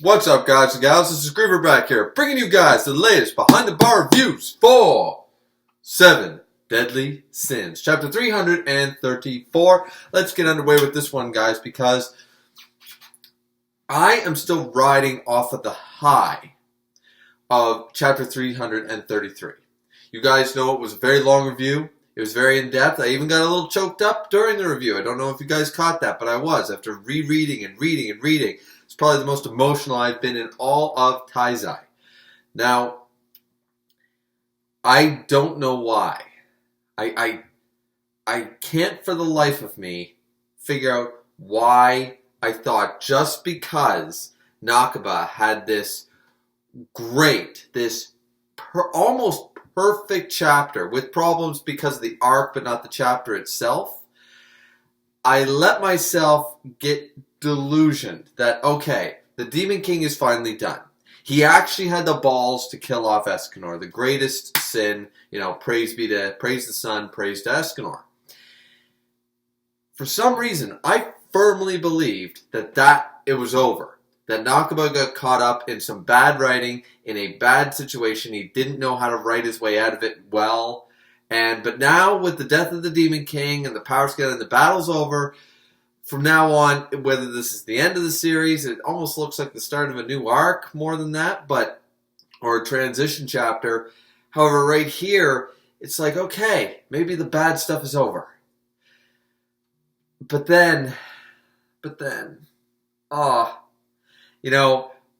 What's up, guys and gals? This is Griever back here, bringing you guys the latest behind-the-bar reviews for 7 Deadly Sins, Chapter 334. Let's get underway with this one, guys, because I am still riding off of the high of Chapter 333. You guys know it was a very long review. It was very in-depth. I even got a little choked up during the review. I don't know if you guys caught that, but I was. After rereading and reading and reading, it's probably the most emotional I've been in all of Taizai. Now, I don't know why. I can't for the life of me figure out why I thought just because Nakaba had this great, almost perfect chapter with problems because of the arc but not the chapter itself, I let myself get delusioned that, okay, the Demon King is finally done. He actually had the balls to kill off Escanor, the greatest sin, praise the sun, praise to Escanor. For some reason, I firmly believed that it was over. That Nakaba got caught up in some bad writing, in a bad situation. He didn't know how to write his way out of it well. But now, with the death of the Demon King and the power scale and the battle's over, from now on, whether this is the end of the series, it almost looks like the start of a new arc more than that, or a transition chapter. However, right here, it's like, okay, maybe the bad stuff is over. But then,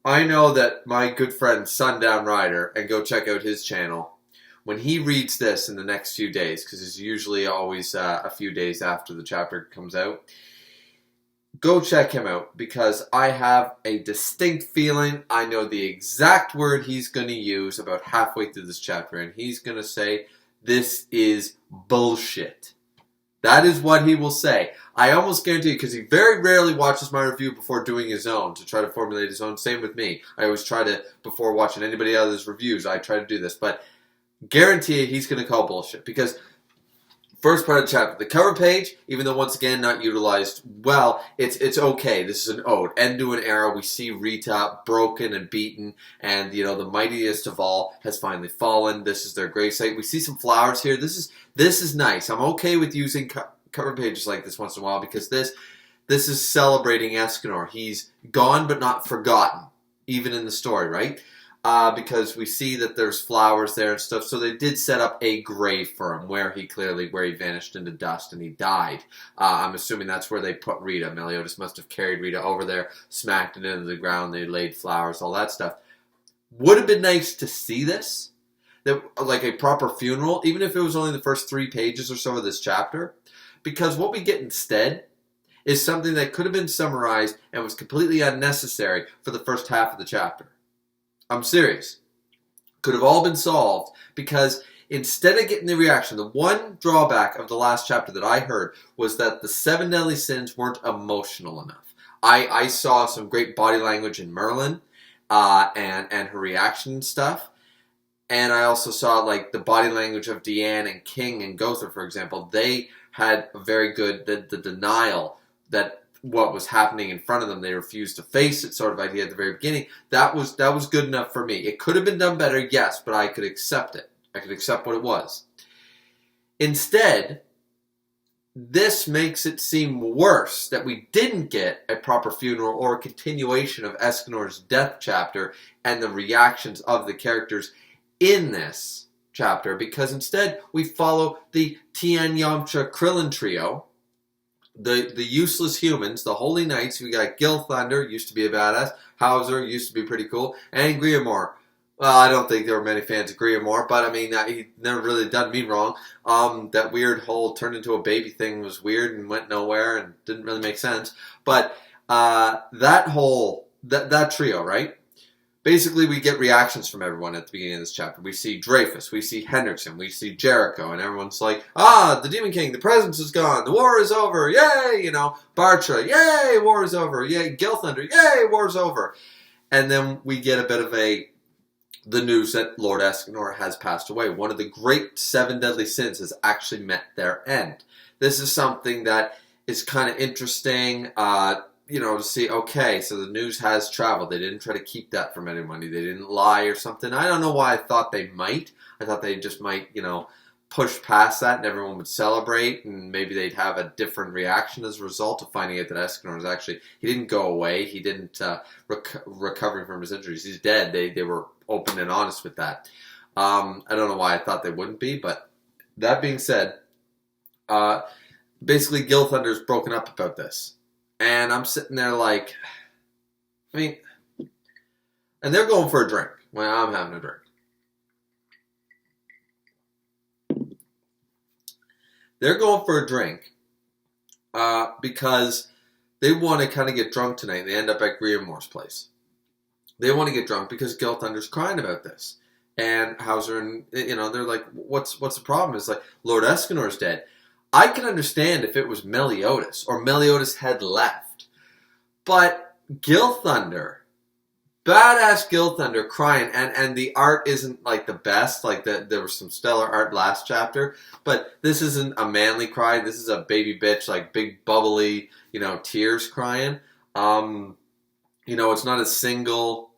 I know that my good friend Sundown Rider, and go check out his channel, when he reads this in the next few days, because it's usually always a few days after the chapter comes out, go check him out, because I have a distinct feeling I know the exact word he's going to use about halfway through this chapter, and he's going to say, "This is bullshit." That is what he will say. I almost guarantee, because he very rarely watches my review before doing his own, to try to formulate his own. Same with me. I always try to, before watching anybody else's reviews, I try to do this, but guarantee he's going to call bullshit, because first part of the chapter, the cover page, even though once again not utilized well, it's okay. This is an ode. End to an era. We see Rita broken and beaten, and the mightiest of all has finally fallen. This is their gravesite. We see some flowers here. This is nice. I'm okay with using cover pages like this once in a while, because this is celebrating Escanor. He's gone but not forgotten, even in the story, right? Because we see that there's flowers there and stuff, so they did set up a grave for him where he vanished into dust and he died. I'm assuming that's where they put Rita. Meliodas must have carried Rita over there, smacked it into the ground, they laid flowers, all that stuff. Would have been nice to see this, like a proper funeral, even if it was only the first 3 pages or so of this chapter, because what we get instead is something that could have been summarized and was completely unnecessary for the first half of the chapter. I'm serious. Could have all been solved, because instead of getting the reaction, the one drawback of the last chapter that I heard was that the 7 deadly sins weren't emotional enough. I saw some great body language in Merlin and her reaction and stuff. And I also saw the body language of Deanne and King and Gother, for example. They had a very good, the denial that what was happening in front of them, they refused to face it sort of idea at the very beginning. That was good enough for me. It could have been done better, yes, but I could accept it. I could accept what it was. Instead, this makes it seem worse that we didn't get a proper funeral or a continuation of Escanor's death chapter and the reactions of the characters in this chapter, because instead we follow the Tian Yamcha Krillin trio, the useless humans, the Holy Knights. We got Gil Thunder, used to be a badass. Hauser used to be pretty cool. And Griever. Well, I don't think there were many fans of Griever, but I mean, he never really done me wrong. That weird whole turned into a baby thing was weird and went nowhere and didn't really make sense. But that trio, right? Basically, we get reactions from everyone at the beginning of this chapter. We see Dreyfus, we see Hendrickson, we see Jericho, and everyone's like, the Demon King, the presence is gone, the war is over, yay, Bartra, yay, war is over, yay, Gil Thunder, yay, war's over. And then we get a bit of the news that Lord Escanor has passed away. One of the great 7 deadly sins has actually met their end. This is something that is kind of interesting. to see, okay, so the news has traveled. They didn't try to keep that from anybody. They didn't lie or something. I don't know why I thought they might. I thought they just might, push past that and everyone would celebrate and maybe they'd have a different reaction as a result of finding out that Escanor was actually, he didn't go away. He didn't recover from his injuries. He's dead. They were open and honest with that. I don't know why I thought they wouldn't be, but that being said, basically Gil Thunder's broken up about this. And I'm sitting there like, and they're going for a drink when I'm having a drink. They're going for a drink because they want to kind of get drunk tonight. They end up at Griever's place. They want to get drunk because Gil Thunder's crying about this. And Hauser and, they're like, what's the problem? It's like, Lord Escanor's dead. I can understand if it was Meliodas or Meliodas had left. But Gil Thunder, badass Gil Thunder crying, and the art isn't like the best. Like there was some stellar art last chapter, but this isn't a manly cry. This is a baby bitch, like big bubbly, tears crying. It's not a single,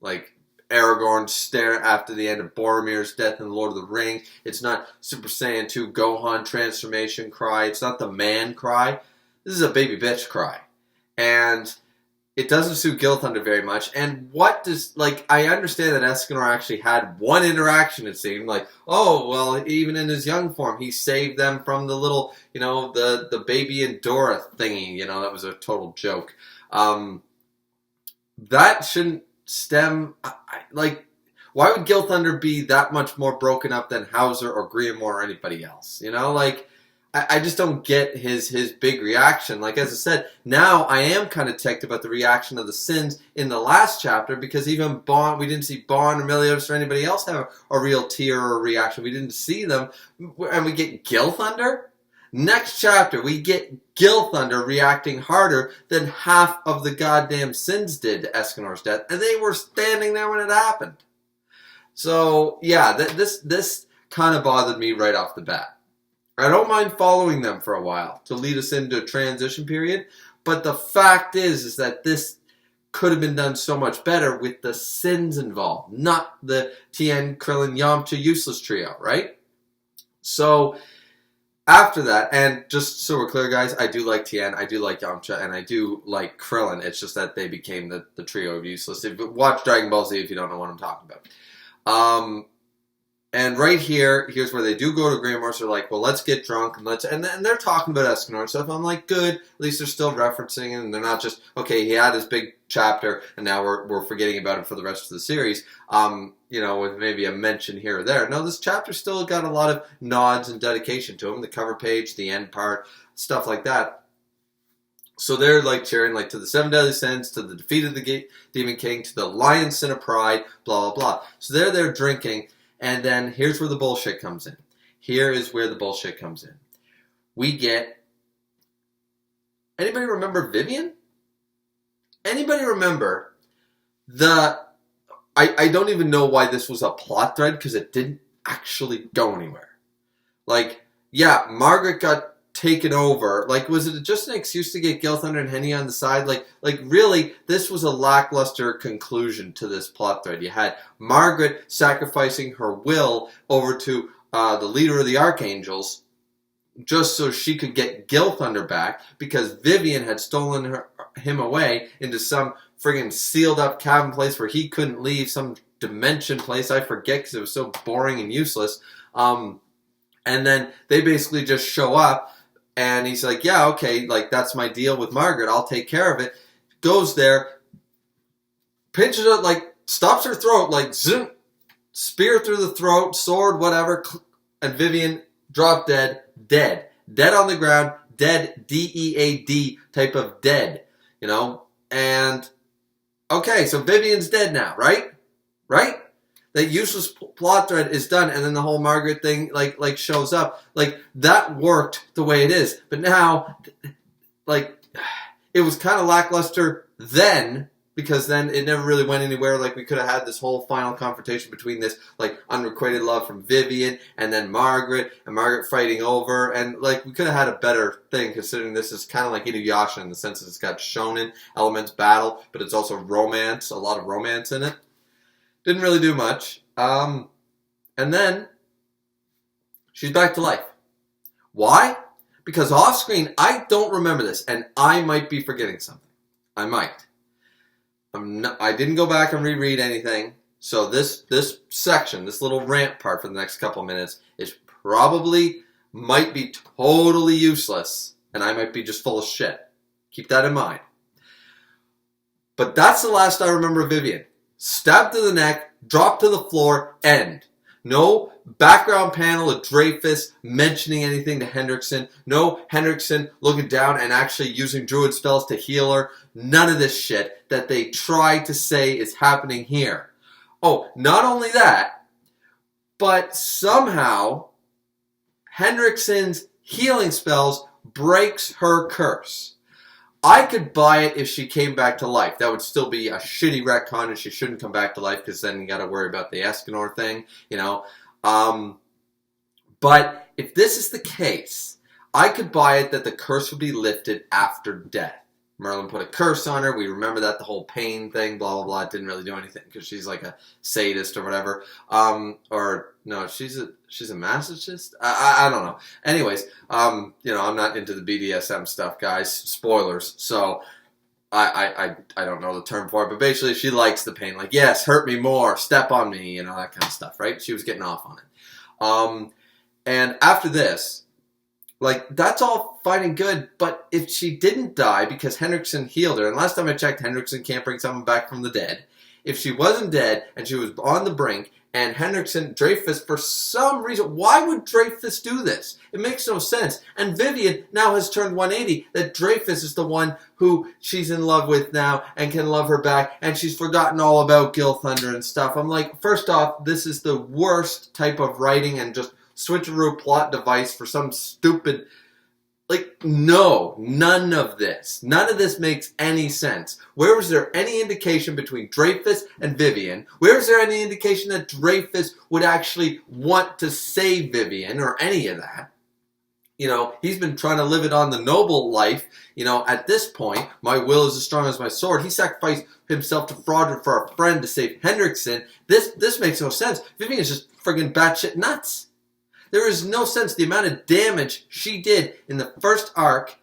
like Aragorn stare after the end of Boromir's death in the Lord of the Rings. It's not Super Saiyan 2 Gohan transformation cry. It's not the man cry. This is a baby bitch cry. And it doesn't suit Gil Thunder very much. And I understand that Escanor actually had one interaction, it seemed. Like, oh, well, even in his young form, he saved them from the little, the baby Endora thingy. That was a total joke. That shouldn't stem, why would Gil Thunder be that much more broken up than Hauser or Griever or anybody else? I just don't get his big reaction. Like, as I said, now I am kind of ticked about the reaction of the Sins in the last chapter because even Bond, we didn't see Bond or Meliodas or anybody else have a real tear or a reaction. We didn't see them. And we get Gil Thunder? Next chapter, we get Gil Thunder reacting harder than half of the goddamn Sins did to Escanor's death. And they were standing there when it happened. So, yeah, this kind of bothered me right off the bat. I don't mind following them for a while to lead us into a transition period, but the fact is that this could have been done so much better with the Sins involved, not the Tien, Krillin, Yamcha useless trio, right? So after that, and just so we're clear, guys, I do like Tien, I do like Yamcha, and I do like Krillin. It's just that they became the trio of useless. Watch Dragon Ball Z if you don't know what I'm talking about. And right here's where they do go to Griever's. They're like, well, let's get drunk and they're talking about Escanor and stuff. I'm like, good. At least they're still referencing it, and they're not just, okay, he had his big chapter, and now we're forgetting about it for the rest of the series. With maybe a mention here or there. No, this chapter still got a lot of nods and dedication to him. The cover page, the end part, stuff like that. So they're like cheering, like, to the 7 deadly sins, to the defeat of the Demon King, to the Lion's Sin of Pride, blah blah blah. So they're there drinking. And then here's where the bullshit comes in. Here is where the bullshit comes in. We get... Anybody remember Vivian? Anybody remember I don't even know why this was a plot thread, because it didn't actually go anywhere. Like, yeah, Margaret got taken over. Like, was it just an excuse to get Gil Thunder and Henny on the side? Like really, this was a lackluster conclusion to this plot thread. You had Margaret sacrificing her will over to the leader of the Archangels just so she could get Gil Thunder back because Vivian had stolen him away into some friggin' sealed up cabin place where he couldn't leave, some dimension place, I forget because it was so boring and useless. And then they basically just show up. And he's like, yeah, okay, like, that's my deal with Margaret. I'll take care of it. Goes there, pinches it, like, stops her throat, like, zoom, spear through the throat, sword, whatever, and Vivian dropped dead. Dead on the ground, dead, D-E-A-D type of dead, And, okay, so Vivian's dead now, right? Right? That useless plot thread is done, and then the whole Margaret thing like shows up. Like, that worked the way it is. But now, like, it was kind of lackluster then, because then it never really went anywhere. Like, we could have had this whole final confrontation between this, like, unrequited love from Vivian and then Margaret, and Margaret fighting over, and, like, we could have had a better thing, considering this is kind of like Inuyasha in the sense that it's got shonen elements, battle, but it's also romance, a lot of romance in it. Didn't really do much. And then she's back to life. Why? Because off screen, I don't remember this, and I might be forgetting something. I might. I didn't go back and reread anything, so this section, this little rant part for the next couple of minutes, might be totally useless, and I might be just full of shit. Keep that in mind. But that's the last I remember of Vivian. Stabbed to the neck, dropped to the floor, end. No background panel of Dreyfus mentioning anything to Hendrickson. No Hendrickson looking down and actually using druid spells to heal her. None of this shit that they try to say is happening here. Oh, not only that, but somehow Hendrickson's healing spells breaks her curse. I could buy it if she came back to life. That would still be a shitty retcon, and she shouldn't come back to life because then you got to worry about the Escanor thing, you know. But if this is the case, I could buy it that the curse would be lifted after death. Merlin put a curse on her. We remember that, the whole pain thing, blah, blah, blah. It didn't really do anything because she's like a sadist or whatever. Or, no, she's a masochist? I don't know. Anyways, I'm not into the BDSM stuff, guys. Spoilers. So, I don't know the term for it, but basically she likes the pain. Like, yes, hurt me more, step on me, that kind of stuff, right? She was getting off on it. And after this, like, that's all fine and good, but if she didn't die because Hendrickson healed her, and last time I checked, Hendrickson can't bring someone back from the dead. If she wasn't dead, and she was on the brink, and Dreyfus, for some reason, why would Dreyfus do this? It makes no sense. And Vivian now has turned 180, that Dreyfus is the one who she's in love with now, and can love her back, and she's forgotten all about Gil Thunder and stuff. I'm like, first off, this is the worst type of writing, and just switcheroo plot device for some stupid, like, no, none of this makes any sense. Where was there any indication between Dreyfus and Vivian? Where is there any indication that Dreyfus would actually want to save Vivian, or any of that? He's been trying to live it on the noble life. At this point, my will is as strong as my sword. He sacrificed himself to Fraudred for a friend to save Hendrickson. This makes no sense. Vivian is just friggin' batshit nuts. There is no sense. The amount of damage she did in the first arc,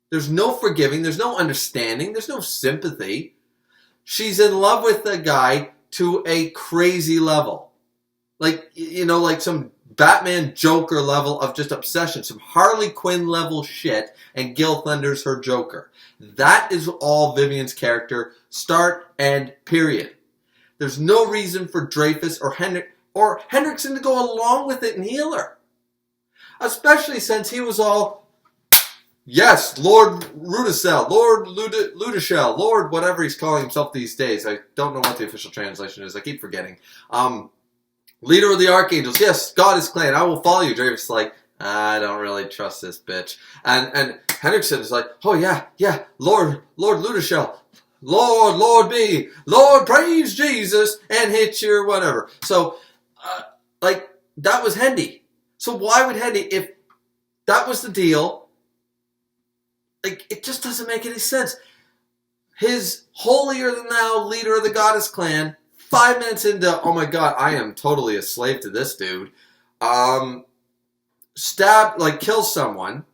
there's no forgiving, there's no understanding, there's no sympathy. She's in love with the guy to a crazy level. Like, like some Batman Joker level of just obsession. Some Harley Quinn level shit, and Gil Thunder's her Joker. That is all Vivian's character, start and period. There's no reason for Dreyfus or Hendrickson to go along with it and heal her. Especially since he was all, yes, Lord Rudicel, Lord Ludishel, Lord whatever he's calling himself these days. I don't know what the official translation is. I keep forgetting. Leader of the Archangels. Yes, God is clan. I will follow you. Dreyfus is like, I don't really trust this bitch. And Hendrickson is like, oh yeah, Lord Ludishel. Lord be, Lord praise Jesus, and hit your whatever. So, that was Hendy. So why would Hendy, if that was the deal, it just doesn't make any sense. His holier-than-thou leader of the Goddess clan, 5 minutes into, oh my god, I am totally a slave to this dude, kills someone.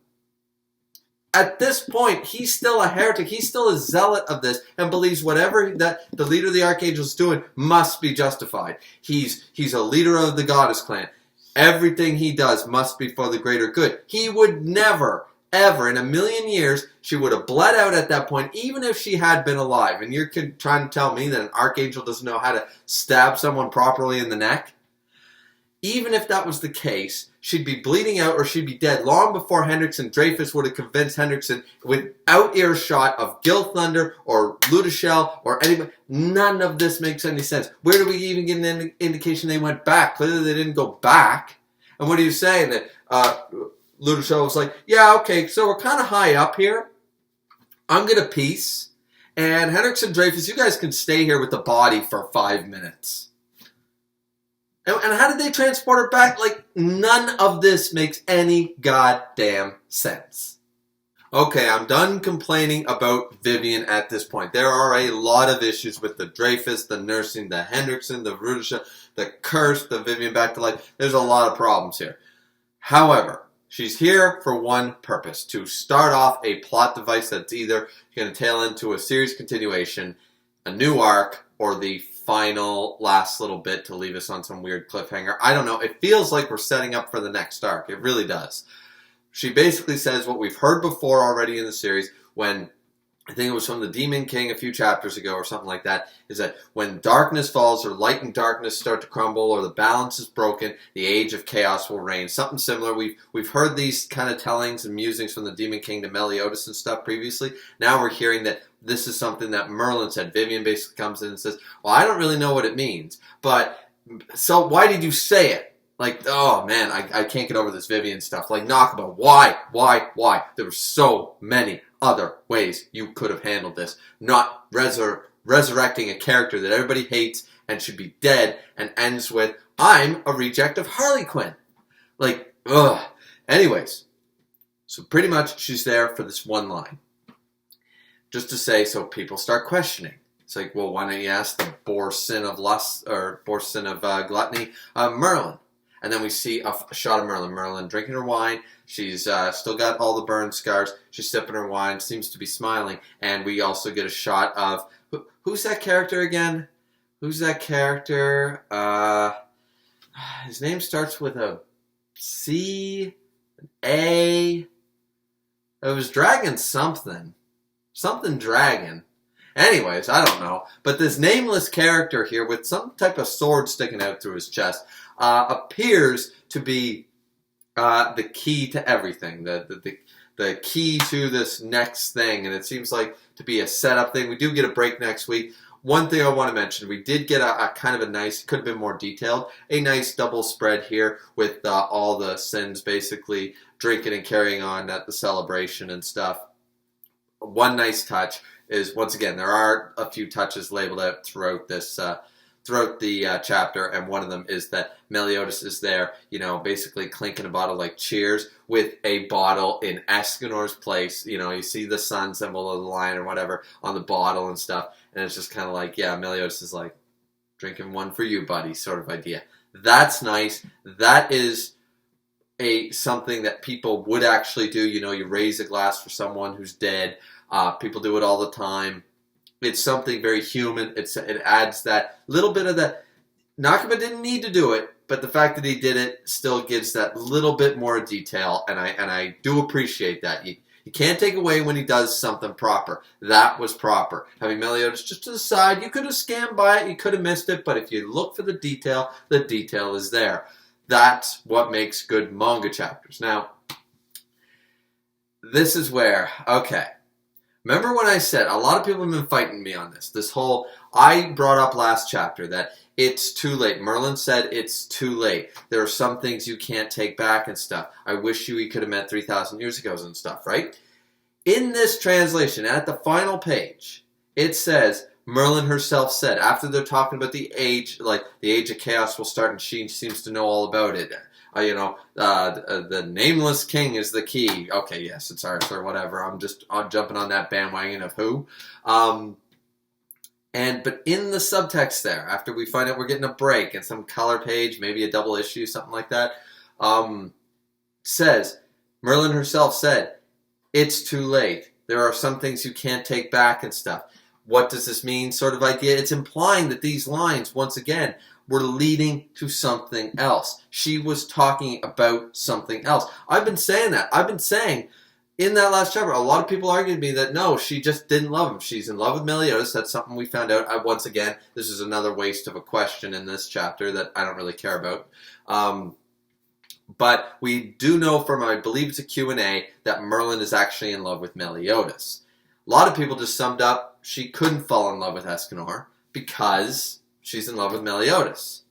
At this point, he's still a heretic. He's still a zealot of this and believes whatever that the leader of the Archangels is doing must be justified. He's a leader of the Goddess clan. Everything he does must be for the greater good. He would never, ever, in a million years, she would have bled out at that point, even if she had been alive. And you're trying to tell me that an Archangel doesn't know how to stab someone properly in the neck? Even if that was the case, she'd be bleeding out or she'd be dead long before Hendrickson. Dreyfus would have convinced Hendrickson without earshot of Gil Thunder or Ludishel or anybody. None of this makes any sense. Where do we even get an indication they went back? Clearly they didn't go back. And what are you saying? That Ludishel was like, yeah, okay, so we're kind of high up here. I'm going to peace. And Hendricks and Dreyfus, you guys can stay here with the body for 5 minutes. And how did they transport her back? Like, none of this makes any goddamn sense. Okay, I'm done complaining about Vivian at this point. There are a lot of issues with the Dreyfus, the nursing, the Hendrickson, the Rudisha, the curse, the Vivian back to life. There's a lot of problems here. However, she's here for one purpose, to start off a plot device that's either going to tail into a series continuation, a new arc, or the final last little bit to leave us on some weird cliffhanger. I don't know. It feels like we're setting up for the next arc. It really does. She basically says what we've heard before already in the series when, I think it was from the Demon King a few chapters ago or something like that, is that when darkness falls or light and darkness start to crumble or the balance is broken, the age of chaos will reign. Something similar. We've heard these kind of tellings and musings from the Demon King to Meliodas and stuff previously. Now we're hearing that this is something that Merlin said. Vivian basically comes in and says, well, I don't really know what it means, but so why did you say it? Like, oh man, I can't get over this Vivian stuff. Like, Nakaba, why? There were so many other ways you could have handled this. Not resurrecting a character that everybody hates and should be dead and ends with, I'm a reject of Harley Quinn. Like, ugh. Anyways, so pretty much she's there for this one line. Just to say, so people start questioning. It's like, well, why don't you ask the bore sin of lust, or bore sin of gluttony, Merlin? And then we see a shot of Merlin drinking her wine. She's still got all the burn scars. She's sipping her wine, seems to be smiling. And we also get a shot of, who's that character again? Who's that character? His name starts with a C, an A. It was Dragon something. Something Dragon. Anyways, I don't know. But this nameless character here with some type of sword sticking out through his chest appears to be the key to everything, the key to this next thing, and it seems like to be a setup thing. We do get a break next week. One thing I want to mention, we did get a kind of a nice, could have been more detailed, a nice double spread here with all the sins basically drinking and carrying on at the celebration and stuff. One nice touch is, once again, there are a few touches labeled out throughout this throughout the chapter, and one of them is that Meliodas is there, you know, basically clinking a bottle like cheers with a bottle in Escanor's place. You know, you see the sun symbol of the lion or whatever on the bottle and stuff, and it's just kind of like, yeah, Meliodas is like, drinking one for you, buddy, sort of idea. That's nice. That is something that people would actually do. You know, you raise a glass for someone who's dead. People do it all the time. It's something very human. It adds that little bit of that. Nakaba didn't need to do it, but the fact that he did it still gives that little bit more detail, and I do appreciate that. You can't take away when he does something proper. That was proper. Having Meliodas just to the side, you could have scanned by it, you could have missed it, but if you look for the detail is there. That's what makes good manga chapters. Now, this is where, okay. Remember when I said, a lot of people have been fighting me on this. This whole, I brought up last chapter that it's too late. Merlin said it's too late. There are some things you can't take back and stuff. I wish we could have met 3,000 years ago and stuff, right? In this translation, at the final page, it says, Merlin herself said, after they're talking about the age, like the age of chaos will start and she seems to know all about it. The nameless king is the key. Okay, yes, it's Arthur, whatever. I'm jumping on that bandwagon of who. But in the subtext there, after we find out we're getting a break and some color page, maybe a double issue, something like that, says, Merlin herself said, it's too late. There are some things you can't take back and stuff. What does this mean? Sort of idea. It's implying that these lines, once again, were leading to something else. She was talking about something else. I've been saying that. I've been saying in that last chapter, a lot of people argued to me that no, she just didn't love him. She's in love with Meliodas. That's something we found out. Once again, this is another waste of a question in this chapter that I don't really care about. But we do know from, I believe it's a Q&A, that Merlin is actually in love with Meliodas. A lot of people just summed up she couldn't fall in love with Escanor because she's in love with Meliodas.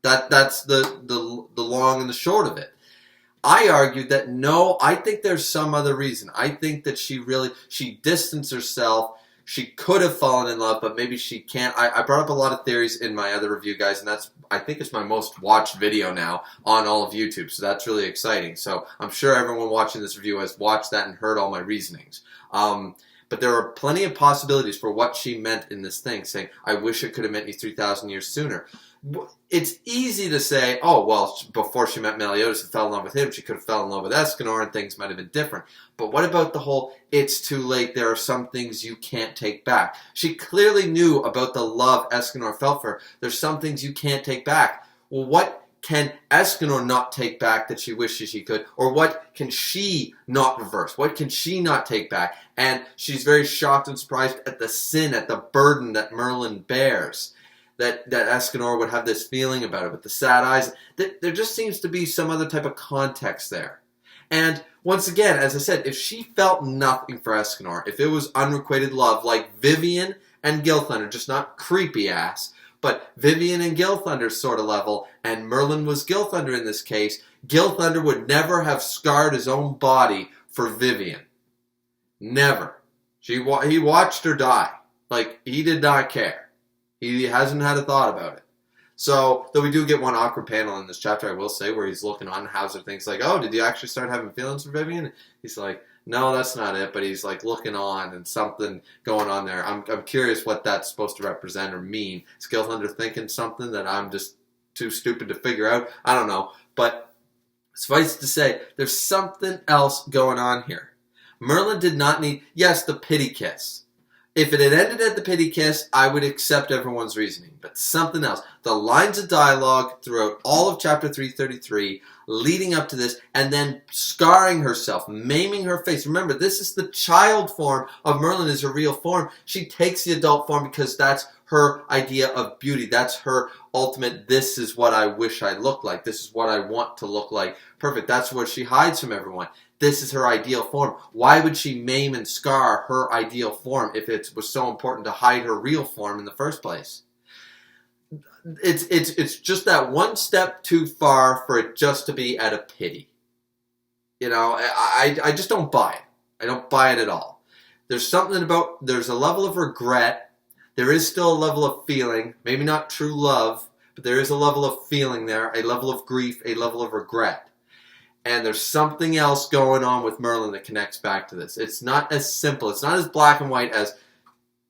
That's the long and the short of it. I argued that no, I think there's some other reason. I think that she distanced herself. she could have fallen in love, but maybe she can't. I brought up a lot of theories in my other review, guys, and I think it's my most watched video now on all of YouTube, so that's really exciting. So I'm sure everyone watching this review has watched that and heard all my reasonings. But there are plenty of possibilities for what she meant in this thing, saying, I wish it could have met you 3,000 years sooner. It's easy to say, oh, well, before she met Meliodas and fell in love with him, she could have fell in love with Escanor and things might have been different. But what about the whole, it's too late, there are some things you can't take back? She clearly knew about the love Escanor felt for her. There's some things you can't take back. Well, what can Escanor not take back that she wishes she could? Or what can she not reverse? What can she not take back? And she's very shocked and surprised at the sin, at the burden that Merlin bears. That Escanor would have this feeling about it with the sad eyes. There just seems to be some other type of context there. And once again, as I said, if she felt nothing for Escanor, if it was unrequited love like Vivian and Gilthunder, just not creepy ass, but Vivian and Gilthunder sort of level, and Merlin was Gilthunder in this case, Gilthunder would never have scarred his own body for Vivian. Never. He watched her die. Like, he did not care. He hasn't had a thought about it. So, though we do get one awkward panel in this chapter, I will say, where he's looking on Hauser thinks like, oh, did you actually start having feelings for Vivian? He's like, no, that's not it, but he's like looking on and something going on there. I'm curious what that's supposed to represent or mean. Is Gilthunder thinking something that I'm just too stupid to figure out? I don't know. But suffice to say, there's something else going on here. Merlin did not need, yes, the pity kiss. If it had ended at the pity kiss, I would accept everyone's reasoning. But something else. The lines of dialogue throughout all of chapter 333, leading up to this, and then scarring herself, maiming her face. Remember, this is the child form of Merlin, is her real form. She takes the adult form because that's her idea of beauty. That's her ultimate, this is what I wish I looked like. This is what I want to look like. Perfect. That's what she hides from everyone. This is her ideal form. Why would she maim and scar her ideal form if it was so important to hide her real form in the first place? It's just that one step too far for it just to be at a pity. You know, I just don't buy it. I don't buy it at all. There's something about, there's a level of regret. There is still a level of feeling. Maybe not true love, but there is a level of feeling there, a level of grief, a level of regret. And there's something else going on with Merlin that connects back to this. It's not as simple. It's not as black and white as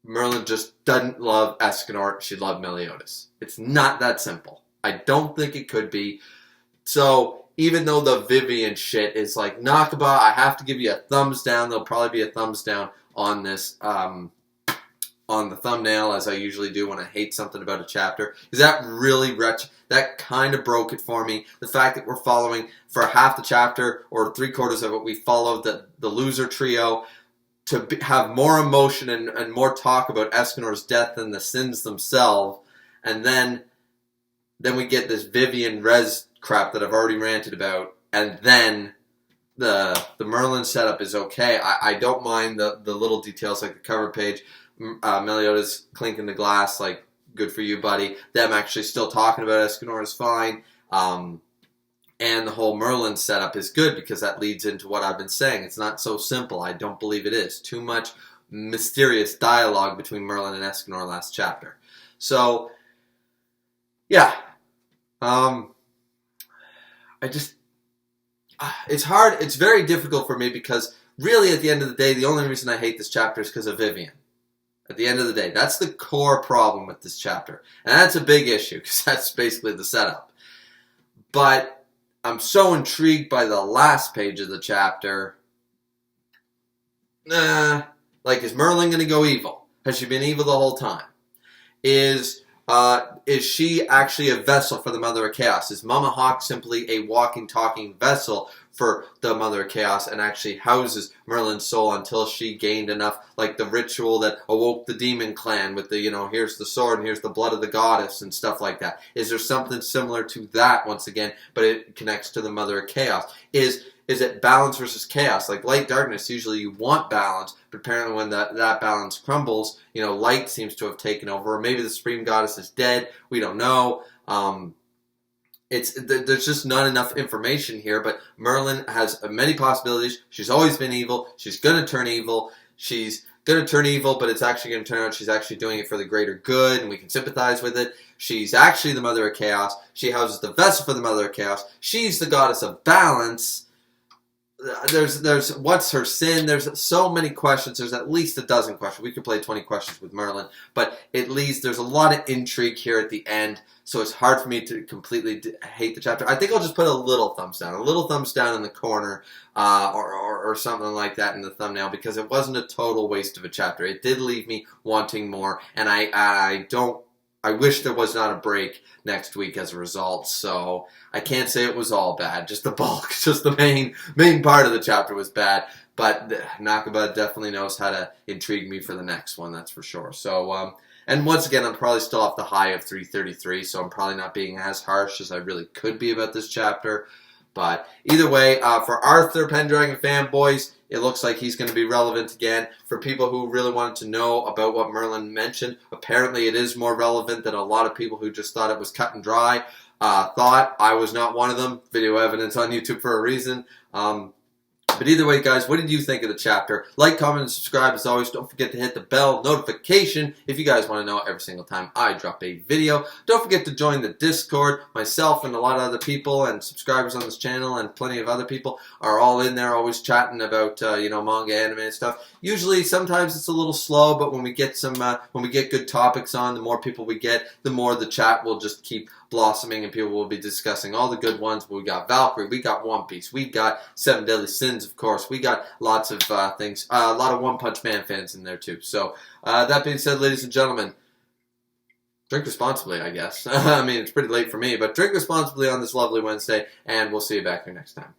Merlin just doesn't love Escanor. She loved Meliodas. It's not that simple. I don't think it could be. So even though the Vivian shit is like, Nakaba, I have to give you a thumbs down. There'll probably be a thumbs down on this, on the thumbnail, as I usually do when I hate something about a chapter. Is that really that kind of broke it for me. The fact that we're following, for half the chapter, or 3/4 of it, we followed the loser trio to have more emotion and more talk about Escanor's death than the sins themselves. And then we get this Vivian Res crap that I've already ranted about. And then the Merlin setup is okay. I don't mind the little details like the cover page. Meliodas clinking the glass, like, good for you, buddy. Them actually still talking about Escanor is fine. And the whole Merlin setup is good because that leads into what I've been saying. It's not so simple. I don't believe it is. Too much mysterious dialogue between Merlin and Escanor last chapter. So, yeah. It's hard. It's very difficult for me because really at the end of the day, the only reason I hate this chapter is because of Vivian. At the end of the day, that's the core problem with this chapter. And that's a big issue because that's basically the setup. But I'm so intrigued by the last page of the chapter. Like, is Merlin going to go evil? Has she been evil the whole time? Is she actually a vessel for the Mother of Chaos? Is Mama Hawk simply a walking, talking vessel for the Mother of Chaos and actually houses Merlin's soul until she gained enough, like the ritual that awoke the demon clan with the, here's the sword and here's the blood of the goddess and stuff like that? Is there something similar to that once again, but it connects to the Mother of Chaos? Is it balance versus chaos? Like light, darkness, usually you want balance, but apparently when that balance crumbles, light seems to have taken over, or maybe the Supreme Goddess is dead, we don't know. There's just not enough information here, but Merlin has many possibilities. She's always been evil. She's going to turn evil. She's going to turn evil, but it's actually going to turn out she's actually doing it for the greater good, and we can sympathize with it. She's actually the Mother of Chaos. She houses the vessel for the Mother of Chaos. She's the goddess of balance. There's what's her sin? There's so many questions. There's at least a dozen questions. We could play 20 questions with Merlin, but at least there's a lot of intrigue here at the end, so it's hard for me to completely hate the chapter. I think I'll just put a little thumbs down in the corner, or something like that in the thumbnail, because it wasn't a total waste of a chapter. It did leave me wanting more, and I wish there was not a break next week as a result, so I can't say it was all bad. Just the bulk, just the main part of the chapter was bad, but Nakaba definitely knows how to intrigue me for the next one, that's for sure. So, and once again, I'm probably still off the high of 333, so I'm probably not being as harsh as I really could be about this chapter. But either way, for Arthur Pendragon fanboys, it looks like he's going to be relevant again. For people who really wanted to know about what Merlin mentioned, apparently it is more relevant than a lot of people who just thought it was cut and dry thought. I was not one of them. Video evidence on YouTube for a reason. But either way, guys, what did you think of the chapter? Like, comment, and subscribe. As always, don't forget to hit the bell notification if you guys want to know every single time I drop a video. Don't forget to join the Discord. Myself and a lot of other people and subscribers on this channel and plenty of other people are all in there, always chatting about manga, anime, and stuff. Usually, sometimes it's a little slow, but when we get good topics on, the more people we get, the more the chat will just keep blossoming, and people will be discussing all the good ones. We got Valkyrie, we got One Piece, we got Seven Deadly Sins, of course. We got lots of things, a lot of One Punch Man fans in there too. So that being said, ladies and gentlemen, drink responsibly, I guess. I mean, it's pretty late for me, but drink responsibly on this lovely Wednesday, and we'll see you back here next time.